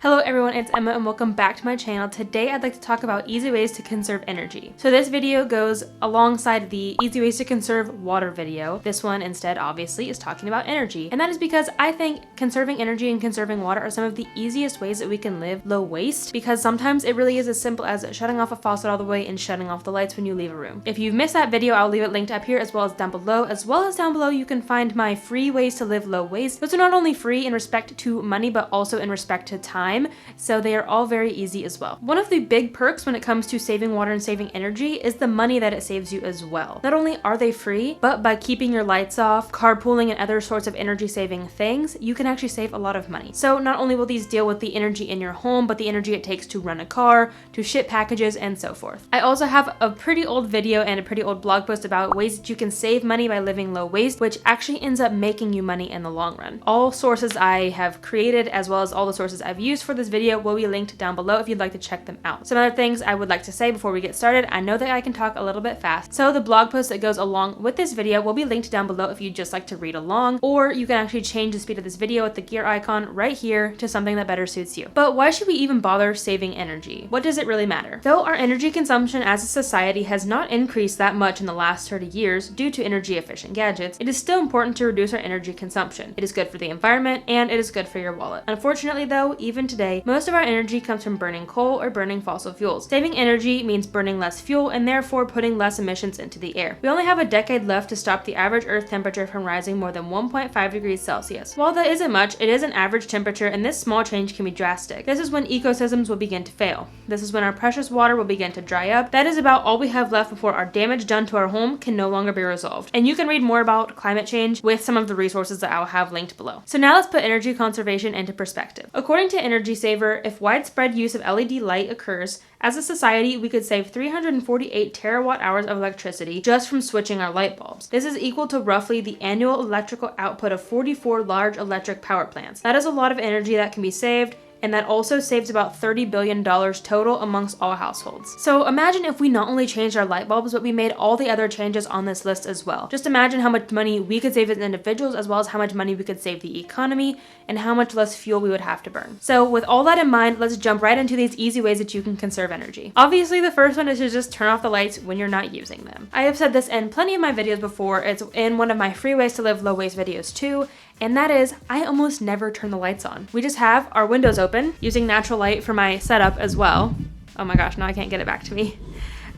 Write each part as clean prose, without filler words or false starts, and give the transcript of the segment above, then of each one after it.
Hello everyone, it's Emma and welcome back to my channel. Today I'd like to talk about easy ways to conserve energy. So this video goes alongside the easy ways to conserve water video. This one instead obviously is talking about energy. And that is because I think conserving energy and conserving water are some of the easiest ways that we can live low waste, because sometimes it really is as simple as shutting off a faucet all the way and shutting off the lights when you leave a room. If you've missed that video, I'll leave it linked up here as well as down below. Down below you can find my free ways to live low waste. Those are not only free in respect to money but also in respect to time. So they are all very easy as well. One of the big perks when it comes to saving water and saving energy is the money that it saves you as well. Not only are they free, but by keeping your lights off, carpooling, and other sorts of energy saving things, you can actually save a lot of money. So not only will these deal with the energy in your home, but the energy it takes to run a car, to ship packages, and so forth. I also have a pretty old video and a pretty old blog post about ways that you can save money by living low waste, which actually ends up making you money in the long run. All sources I have created, as well as all the sources I've used for this video, will be linked down below if you'd like to check them out. Some other things I would like to say before we get started. I know that I can talk a little bit fast, so the blog post that goes along with this video will be linked down below if you'd just like to read along, or you can actually change the speed of this video with the gear icon right here to something that better suits you. But why should we even bother saving energy? What does it really matter? Though our energy consumption as a society has not increased that much in the last 30 years due to energy efficient gadgets, it is still important to reduce our energy consumption. It is good for the environment and it is good for your wallet. Unfortunately though, even today, most of our energy comes from burning coal or burning fossil fuels. Saving energy means burning less fuel and therefore putting less emissions into the air. We only have a decade left to stop the average Earth temperature from rising more than 1.5 degrees Celsius. While that isn't much, it is an average temperature and this small change can be drastic. This is when ecosystems will begin to fail. This is when our precious water will begin to dry up. That is about all we have left before our damage done to our home can no longer be resolved. And you can read more about climate change with some of the resources that I'll have linked below. So now let's put energy conservation into perspective. According to Energy Saver, if widespread use of LED light occurs, as a society, we could save 348 terawatt hours of electricity just from switching our light bulbs. This is equal to roughly the annual electrical output of 44 large electric power plants. That is a lot of energy that can be saved, and that also saves about $30 billion total amongst all households. So imagine if we not only changed our light bulbs, but we made all the other changes on this list as well. Just imagine how much money we could save as individuals, as well as how much money we could save the economy, and how much less fuel we would have to burn. So with all that in mind, let's jump right into these easy ways that you can conserve energy. Obviously, the first one is to just turn off the lights when you're not using them. I have said this in plenty of my videos before. It's in one of my free ways to live low waste videos too, and that is, I almost never turn the lights on. We just have our windows open, using natural light for my setup as well. Oh my gosh, now I can't get it back to me.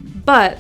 But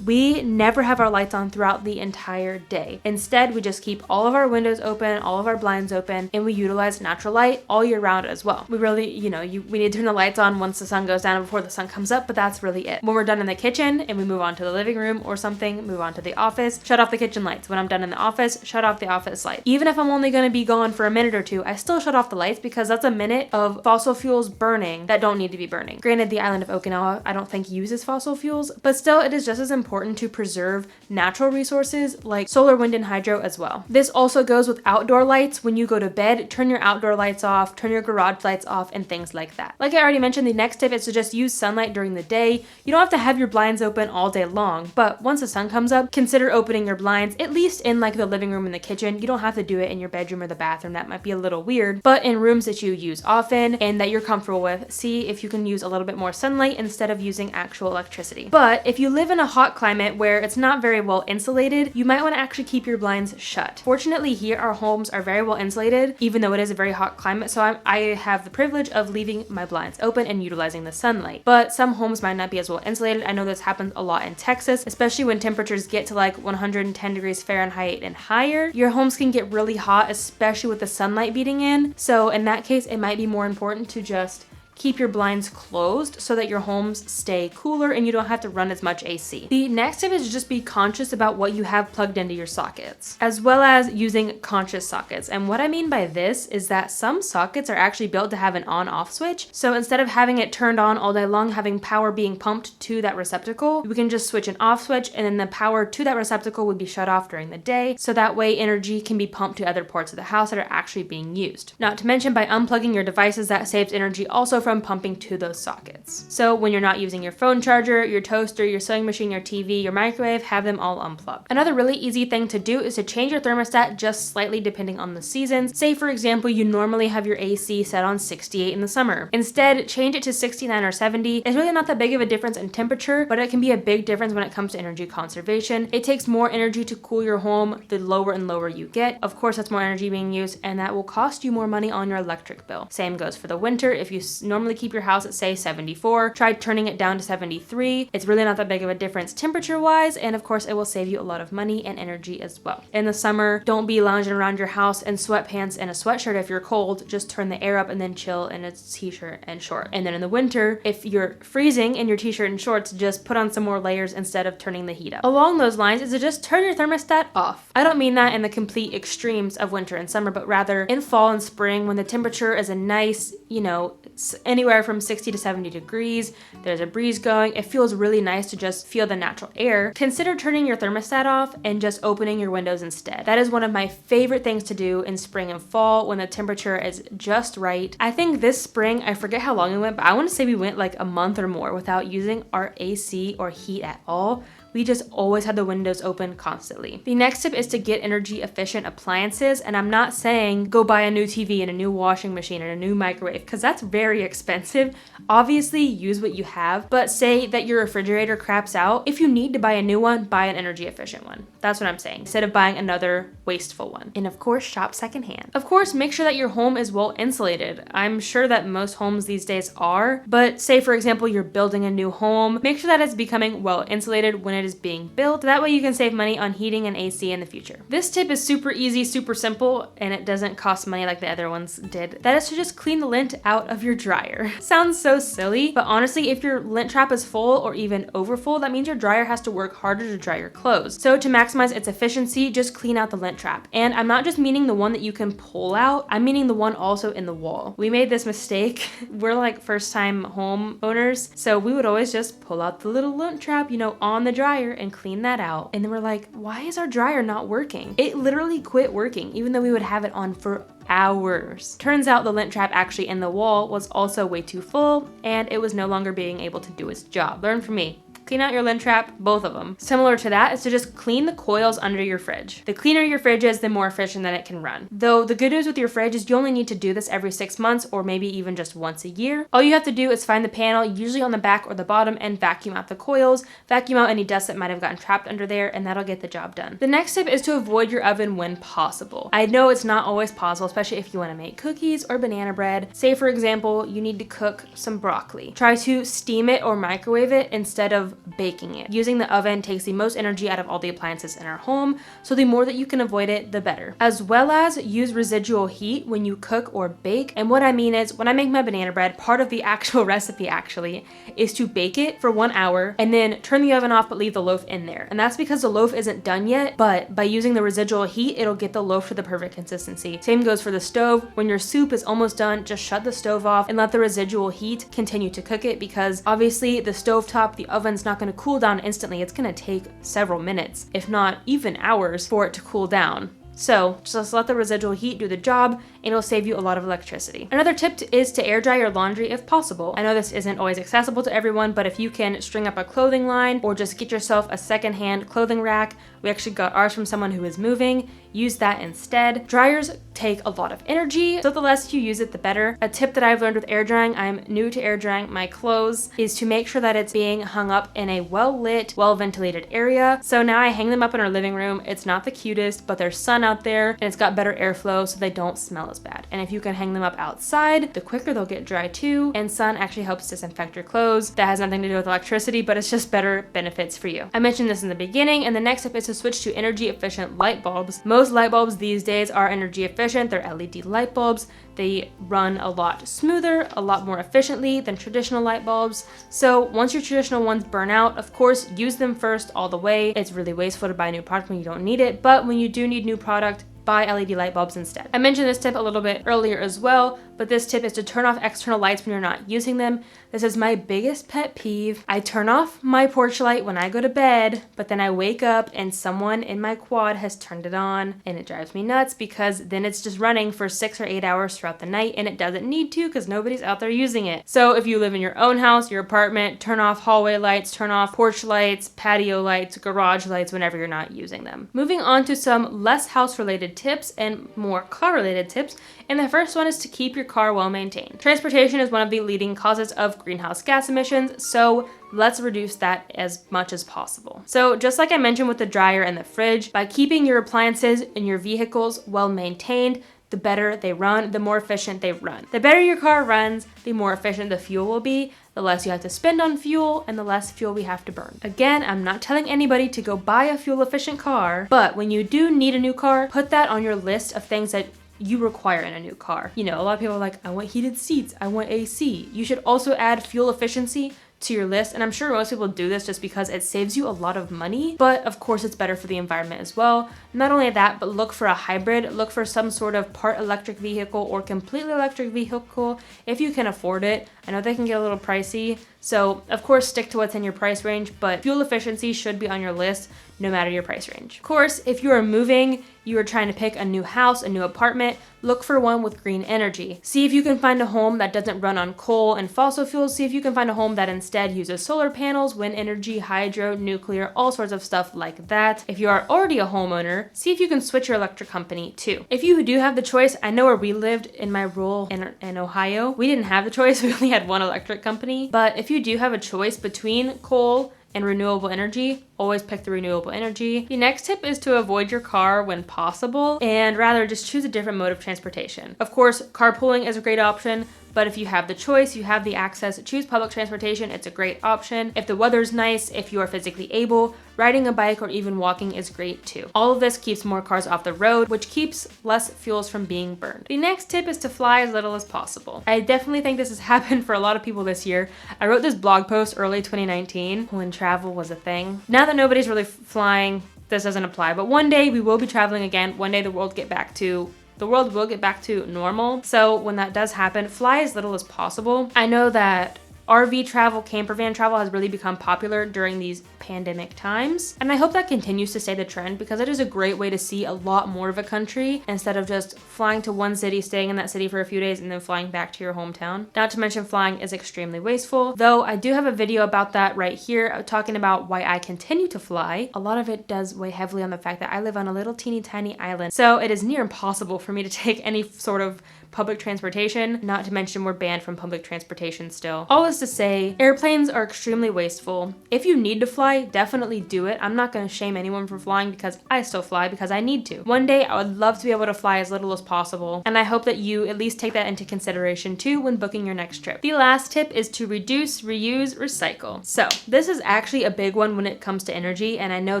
we never have our lights on throughout the entire day. Instead, we just keep all of our windows open, all of our blinds open, and we utilize natural light all year round as well. We really, we need to turn the lights on once the sun goes down and before the sun comes up, but that's really it. When we're done in the kitchen and we move on to the living room or something, move on to the office, shut off the kitchen lights. When I'm done in the office, shut off the office light. Even if I'm only gonna be gone for a minute or two, I still shut off the lights because that's a minute of fossil fuels burning that don't need to be burning. Granted, the island of Okinawa, I don't think uses fossil fuels, but still it is just as important to preserve natural resources like solar, wind, and hydro as well. This also goes with outdoor lights. When you go to bed, turn your outdoor lights off, turn your garage lights off, and things like that. Like I already mentioned, the next tip is to just use sunlight during the day. You don't have to have your blinds open all day long, but once the sun comes up, consider opening your blinds, at least in like the living room and the kitchen. You don't have to do it in your bedroom or the bathroom. That might be a little weird, but in rooms that you use often and that you're comfortable with, see if you can use a little bit more sunlight instead of using actual electricity. But if you live in a hot climate where it's not very well insulated, you might want to actually keep your blinds shut. Fortunately here, our homes are very well insulated, even though it is a very hot climate, so I have the privilege of leaving my blinds open and utilizing the sunlight. But some homes might not be as well insulated. I know this happens a lot in Texas, especially when temperatures get to like 110 degrees Fahrenheit and higher. Your homes can get really hot, especially with the sunlight beating in. So in that case, it might be more important to just keep your blinds closed so that your homes stay cooler and you don't have to run as much AC. The next tip is to just be conscious about what you have plugged into your sockets, as well as using conscious sockets. And what I mean by this is that some sockets are actually built to have an on-off switch. So instead of having it turned on all day long, having power being pumped to that receptacle, we can just switch an off switch and then the power to that receptacle would be shut off during the day. So that way energy can be pumped to other parts of the house that are actually being used. Not to mention, by unplugging your devices, that saves energy also from pumping to those sockets. So when you're not using your phone charger, your toaster, your sewing machine, your TV, your microwave, have them all unplugged. Another really easy thing to do is to change your thermostat just slightly depending on the seasons. Say for example, you normally have your AC set on 68 in the summer. Instead, change it to 69 or 70. It's really not that big of a difference in temperature, but it can be a big difference when it comes to energy conservation. It takes more energy to cool your home the lower and lower you get. Of course, that's more energy being used, and that will cost you more money on your electric bill. Same goes for the winter. If you normally keep your house at say 74, try turning it down to 73. It's really not that big of a difference temperature wise, and of course it will save you a lot of money and energy as well. In the summer, don't be lounging around your house in sweatpants and a sweatshirt if you're cold. Just turn the air up and then chill in a t-shirt and short. And then in the winter, if you're freezing in your t-shirt and shorts, just put on some more layers instead of turning the heat up. Along those lines is to just turn your thermostat off. I don't mean that in the complete extremes of winter and summer, but rather in fall and spring when the temperature is a nice, it's anywhere from 60 to 70 degrees. There's a breeze going. It feels really nice to just feel the natural air. Consider turning your thermostat off and just opening your windows instead. That is one of my favorite things to do in spring and fall when the temperature is just right. I think this spring, I forget how long we went, but I want to say we went like a month or more without using our AC or heat at all. We just always had the windows open constantly. The next tip is to get energy efficient appliances, and I'm not saying go buy a new TV and a new washing machine and a new microwave because that's very expensive. Obviously use what you have, but say that your refrigerator craps out. If you need to buy a new one, buy an energy efficient one. That's what I'm saying, instead of buying another wasteful one. And of course, shop secondhand. Of course, make sure that your home is well insulated. I'm sure that most homes these days are, but say for example, you're building a new home, make sure that it's becoming well insulated when it is being built. That way you can save money on heating and AC in the future. This tip is super easy, super simple, and it doesn't cost money like the other ones did. That is to just clean the lint out of your dryer. Sounds so silly, but honestly, if your lint trap is full or even over full, that means your dryer has to work harder to dry your clothes. So to maximize its efficiency, just clean out the lint trap. And I'm not just meaning the one that you can pull out, I'm meaning the one also in the wall. We made this mistake. We're like first time home owners, so we would always just pull out the little lint trap, on the dryer and clean that out. And then we're like, why is our dryer not working? It literally quit working, even though we would have it on for hours. Turns out the lint trap actually in the wall was also way too full, and it was no longer being able to do its job. Learn from me. Clean out your lint trap, both of them. Similar to that is to just clean the coils under your fridge. The cleaner your fridge is, the more efficient that it can run. Though the good news with your fridge is you only need to do this every 6 months or maybe even just once a year. All you have to do is find the panel, usually on the back or the bottom, and vacuum out the coils, vacuum out any dust that might have gotten trapped under there, and that'll get the job done. The next tip is to avoid your oven when possible. I know it's not always possible, especially if you want to make cookies or banana bread. Say for example, you need to cook some broccoli. Try to steam it or microwave it instead of baking it. Using the oven takes the most energy out of all the appliances in our home, so the more that you can avoid it, the better. As well as use residual heat when you cook or bake. And what I mean is, when I make my banana bread, part of the actual recipe actually is to bake it for 1 hour and then turn the oven off but leave the loaf in there. And that's because the loaf isn't done yet, but by using the residual heat, it'll get the loaf to the perfect consistency. Same goes for the stove. When your soup is almost done, just shut the stove off and let the residual heat continue to cook it, because obviously the stovetop, the oven's not going to cool down instantly. It's going to take several minutes, if not even hours, for it to cool down. So just let the residual heat do the job, and it'll save you a lot of electricity. Another tip is to air dry your laundry if possible. I know this isn't always accessible to everyone, but if you can string up a clothing line or just get yourself a secondhand clothing rack, we actually got ours from someone who is moving, use that instead. Dryers take a lot of energy, so the less you use it, the better. A tip that I've learned with air drying, I'm new to air drying my clothes, is to make sure that it's being hung up in a well-lit, well-ventilated area. So now I hang them up in our living room. It's not the cutest, but there's sun out there and it's got better airflow so they don't smell as bad. And if you can hang them up outside, the quicker they'll get dry too. And sun actually helps disinfect your clothes. That has nothing to do with electricity, but it's just better benefits for you. I mentioned this in the beginning, and the next step is to switch to energy efficient light bulbs. Most light bulbs these days are energy efficient. They're LED light bulbs. They run a lot smoother, a lot more efficiently than traditional light bulbs. So once your traditional ones burn out, of course, use them first all the way. It's really wasteful to buy a new product when you don't need it, but when you do need new product, buy LED light bulbs instead. I mentioned this tip a little bit earlier as well, but this tip is to turn off external lights when you're not using them. This is my biggest pet peeve. I turn off my porch light when I go to bed, but then I wake up and someone in my quad has turned it on, and it drives me nuts because then it's just running for 6 or 8 hours throughout the night, and it doesn't need to because nobody's out there using it. So if you live in your own house, your apartment, turn off hallway lights, turn off porch lights, patio lights, garage lights whenever you're not using them. Moving on to some less house-related tips and more car-related tips, and the first one is to keep your car well maintained. Transportation is one of the leading causes of greenhouse gas emissions, so let's reduce that as much as possible. So just like I mentioned with the dryer and the fridge, by keeping your appliances and your vehicles well maintained, the better they run, the more efficient they run. The better your car runs, the more efficient the fuel will be, the less you have to spend on fuel, and the less fuel we have to burn. Again, I'm not telling anybody to go buy a fuel-efficient car, but when you do need a new car, put that on your list of things that you require in a new car. You know, a lot of people are like, I want heated seats, I want AC. You should also add fuel efficiency to your list, and I'm sure most people do this just because it saves you a lot of money, but of course it's better for the environment as well. Not only that, but look for a hybrid, look for some sort of part electric vehicle or completely electric vehicle if you can afford it. I know they can get a little pricey, so of course stick to what's in your price range, but fuel efficiency should be on your list no matter your price range. Of course, if you are moving, you are trying to pick a new house, a new apartment, look for one with green energy. See if you can find a home that doesn't run on coal and fossil fuels. See if you can find a home that instead uses solar panels, wind energy, hydro, nuclear, all sorts of stuff like that. If you are already a homeowner, see if you can switch your electric company too. If you do have the choice, I know where we lived in my rural in Ohio, we didn't have the choice, we only had one electric company. But if you do have a choice between coal and renewable energy, always pick the renewable energy. The next tip is to avoid your car when possible and rather just choose a different mode of transportation. Of course, carpooling is a great option, but if you have the choice, you have the access, choose public transportation, it's a great option. If the weather's nice, if you are physically able, riding a bike or even walking is great too. All of this keeps more cars off the road, which keeps less fuels from being burned. The next tip is to fly as little as possible. I definitely think this has happened for a lot of people this year. I wrote this blog post early 2019 when travel was a thing. Now that nobody's really flying, this doesn't apply, but one day we will be traveling again. One day the world will get back to normal. So when that does happen, fly as little as possible. I know that RV travel, camper van travel has really become popular during these pandemic times. And I hope that continues to stay the trend because it is a great way to see a lot more of a country instead of just flying to one city, staying in that city for a few days, and then flying back to your hometown. Not to mention flying is extremely wasteful, though I do have a video about that right here talking about why I continue to fly. A lot of it does weigh heavily on the fact that I live on a little teeny tiny island, so it is near impossible for me to take any sort of public transportation, not to mention we're banned from public transportation still. All is to say, airplanes are extremely wasteful. If you need to fly, definitely do it. I'm not going to shame anyone for flying because I still fly because I need to. One day I would love to be able to fly as little as possible, and I hope that you at least take that into consideration too when booking your next trip. The last tip is to reduce, reuse, recycle. So this is actually a big one when it comes to energy, and I know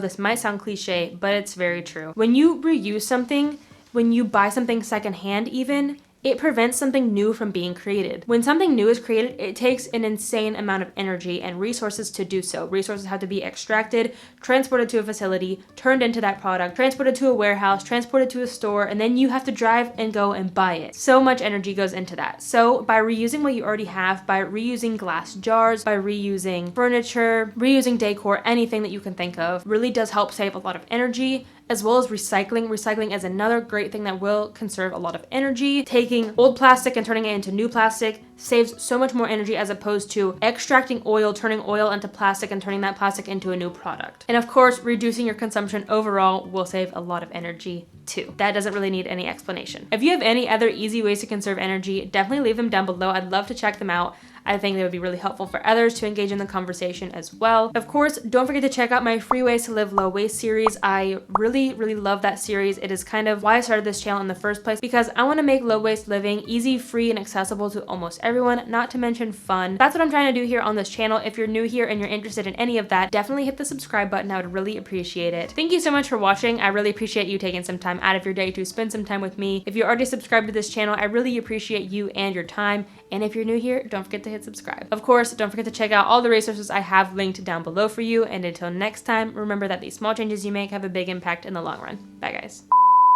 this might sound cliche, but it's very true. When you reuse something, when you buy something secondhand even, it prevents something new from being created. When something new is created, it takes an insane amount of energy and resources to do so. Resources have to be extracted, transported to a facility, turned into that product, transported to a warehouse, transported to a store, and then you have to drive and go and buy it. So much energy goes into that. So by reusing what you already have, by reusing glass jars, by reusing furniture, reusing decor, anything that you can think of, really does help save a lot of energy, as well as recycling. Recycling is another great thing that will conserve a lot of energy. Taking old plastic and turning it into new plastic saves so much more energy as opposed to extracting oil, turning oil into plastic and turning that plastic into a new product. And of course, reducing your consumption overall will save a lot of energy too. That doesn't really need any explanation. If you have any other easy ways to conserve energy, definitely leave them down below. I'd love to check them out. I think they would be really helpful for others to engage in the conversation as well. Of course, don't forget to check out my free Ways to Live Low Waste series. I really love that series. It is kind of why I started this channel in the first place, because I want to make low waste living easy, free, and accessible to almost everyone, not to mention fun. That's what I'm trying to do here on this channel. If you're new here and you're interested in any of that, definitely hit the subscribe button. I would really appreciate it. Thank you so much for watching. I really appreciate you taking some time out of your day to spend some time with me. If you're already subscribed to this channel, I really appreciate you and your time. And if you're new here, don't forget to hit subscribe. Of course, don't forget to check out all the resources I have linked down below for you. And until next time, remember that these small changes you make have a big impact in the long run. Bye, guys.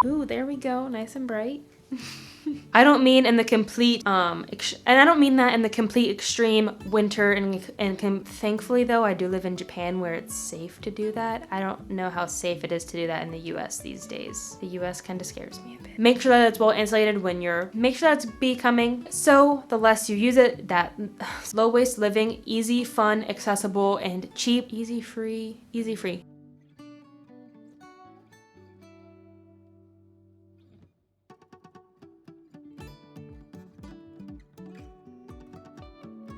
Ooh, there we go. Nice and bright. I don't mean in the complete, and I don't mean that in the complete extreme winter, and thankfully though, I do live in Japan where it's safe to do that. I don't know how safe it is to do that in the US these days. The US kind of scares me a bit. Make sure that it's well insulated make sure that it's becoming, so the less you use it, that low waste living, easy, fun, accessible, and cheap, easy free,